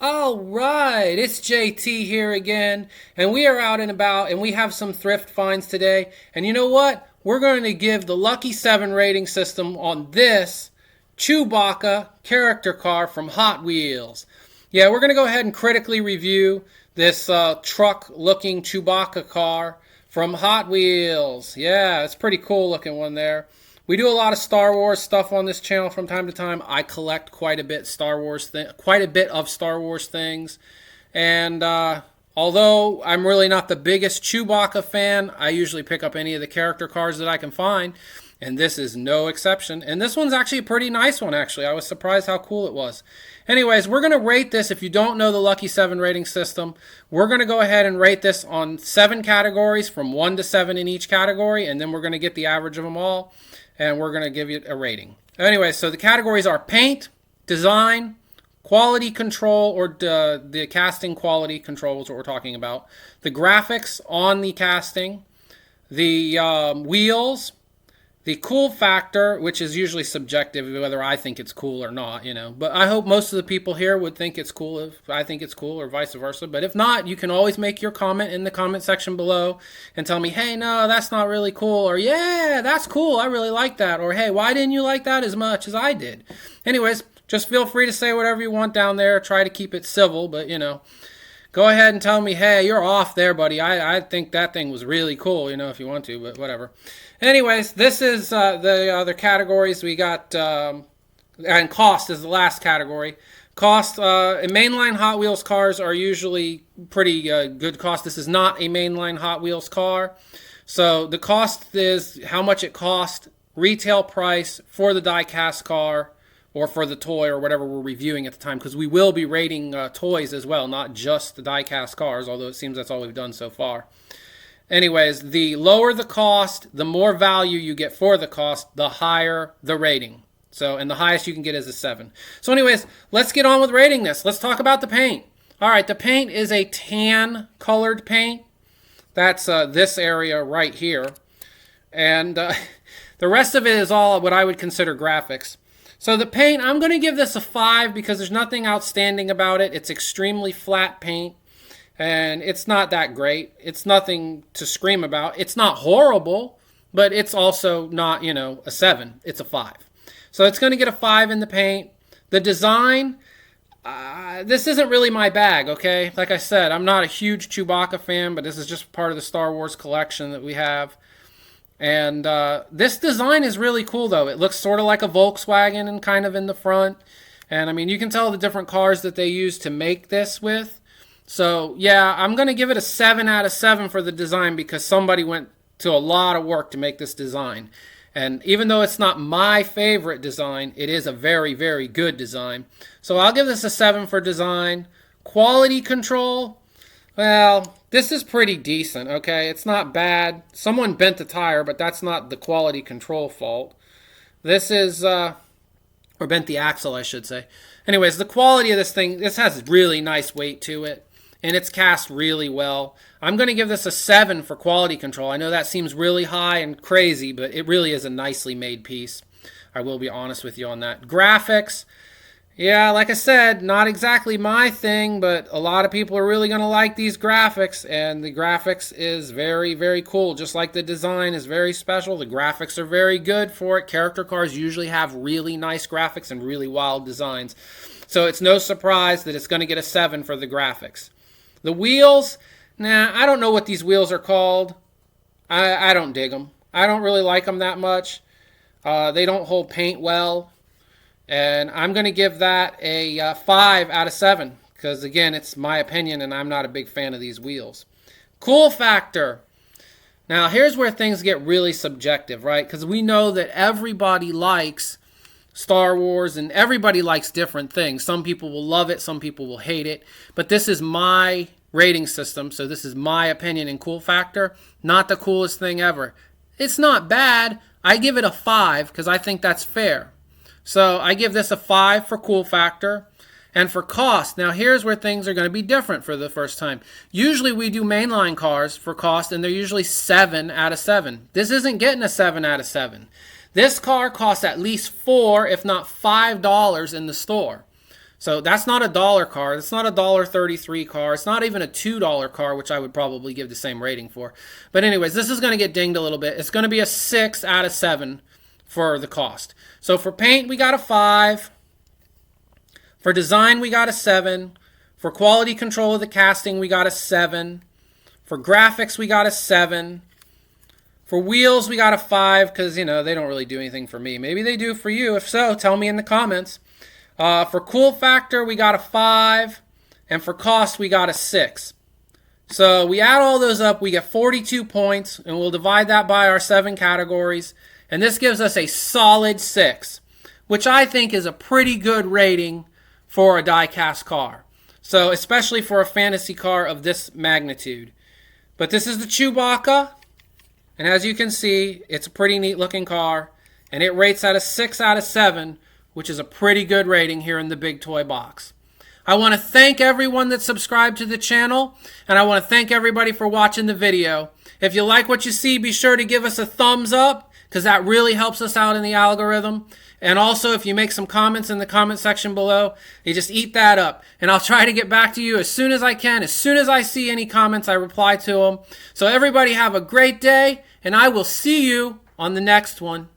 All right, it's JT here again, and we are out and about, and we have some thrift finds today. And you know what? We're going to give the Lucky 7 rating system on this Chewbacca character car from Hot Wheels. Yeah, we're going to go ahead and critically review this truck-looking Chewbacca car from Hot Wheels. Yeah, it's a pretty cool looking one there. We do a lot of Star Wars stuff on this channel from time to time. I collect quite a bit of Star Wars things, and although I'm really not the biggest Chewbacca fan, I usually pick up any of the character cars that I can find, and this is no exception. And this one's actually a pretty nice one. Actually, I was surprised how cool it was. Anyways, we're going to rate this. If you don't know the Lucky 7 rating system, we're going to go ahead and rate this on 7 categories from 1 to 7 in each category, and then we're going to get the average of them all, and we're going to give you a rating. Anyway, so the categories are paint, design, quality control, or the casting quality control is what we're talking about, the graphics on the casting, the wheels, the cool factor, which is usually subjective, whether I think it's cool or not, But I hope most of the people here would think it's cool if I think it's cool, or vice versa. But if not, you can always make your comment in the comment section below and tell me, hey, no, that's not really cool, or yeah, that's cool, I really like that, or hey, why didn't you like that as much as I did? Anyways, just feel free to say whatever you want down there. Try to keep it civil, but go ahead and tell me, hey, you're off there, buddy. I think that thing was really cool, if you want to, but whatever. Anyways, this is the other categories. We got, and cost is the last category. Cost, mainline Hot Wheels cars are usually pretty good cost. This is not a mainline Hot Wheels car. So the cost is how much it cost, retail price for the die-cast car, or for the toy, or whatever we're reviewing at the time, because we will be rating toys as well, not just the die-cast cars, although it seems that's all we've done so far. Anyways, the lower the cost, the more value you get for the cost, the higher the rating. So, and the highest you can get is a 7. So anyways, let's get on with rating this. Let's talk about the paint. All right, the paint is a tan colored paint. That's this area right here. And the rest of it is all what I would consider graphics. So the paint, I'm going to give this a 5 because there's nothing outstanding about it. It's extremely flat paint, and it's not that great. It's nothing to scream about. It's not horrible, but it's also not, a 7. It's a 5. So it's going to get a 5 in the paint. The design, this isn't really my bag, okay? Like I said, I'm not a huge Chewbacca fan, but this is just part of the Star Wars collection that we have. And this design is really cool, though. It looks sort of like a Volkswagen and kind of in the front. And, I mean, you can tell the different cars that they use to make this with. So, yeah, I'm going to give it a 7 out of 7 for the design because somebody went to a lot of work to make this design. And even though it's not my favorite design, it is a very, very good design. So I'll give this a 7 for design. Quality control, well, this is pretty decent, okay? It's not bad. Someone bent the tire, but that's not the quality control fault. This is, or bent the axle, I should say. Anyways, the quality of this thing, this has really nice weight to it, and it's cast really well. I'm going to give this a 7 for quality control. I know that seems really high and crazy, but it really is a nicely made piece. I will be honest with you on that. Graphics, yeah, like I said, not exactly my thing, but a lot of people are really going to like these graphics, and the graphics is very, very cool. Just like the design is very special, the graphics are very good for it. Character cars usually have really nice graphics and really wild designs. So it's no surprise that it's going to get a 7 for the graphics. The wheels, I don't know what these wheels are called. I don't dig them. I don't really like them that much. They don't hold paint well. And I'm going to give that a 5 out of 7 because, again, it's my opinion and I'm not a big fan of these wheels. Cool factor. Now, here's where things get really subjective, right? Because we know that everybody likes Star Wars and everybody likes different things. Some people will love it, some people will hate it. But this is my rating system, so this is my opinion in cool factor. Not the coolest thing ever. It's not bad. I give it a 5 because I think that's fair. So I give this a 5 for cool factor. And for cost, now here's where things are going to be different for the first time. Usually we do mainline cars for cost, and they're usually 7 out of 7. This isn't getting a 7 out of 7. This car costs at least $4, if not $5 in the store. So that's not a dollar car. It's not a $1.33 car. It's not even a $2 car, which I would probably give the same rating for. But anyways, this is going to get dinged a little bit. It's going to be a 6 out of 7 for the cost. So for paint, we got a 5. For design, we got a 7. For quality control of the casting, we got a 7. For graphics, we got a 7. For wheels, we got a 5 because, you know, they don't really do anything for me. Maybe they do for you. If so, tell me in the comments. For cool factor, we got a 5. And for cost, we got a 6. So we add all those up, we get 42 points, and we'll divide that by our 7 categories. And this gives us a solid 6, which I think is a pretty good rating for a die-cast car. So especially for a fantasy car of this magnitude. But this is the Chewbacca. And as you can see, it's a pretty neat looking car. And it rates at a 6 out of 7, which is a pretty good rating here in the Big Toy Box. I want to thank everyone that subscribed to the channel. And I want to thank everybody for watching the video. If you like what you see, be sure to give us a thumbs up, because that really helps us out in the algorithm. And also, if you make some comments in the comment section below, you just eat that up. And I'll try to get back to you as soon as I can. As soon as I see any comments, I reply to them. So everybody have a great day, and I will see you on the next one.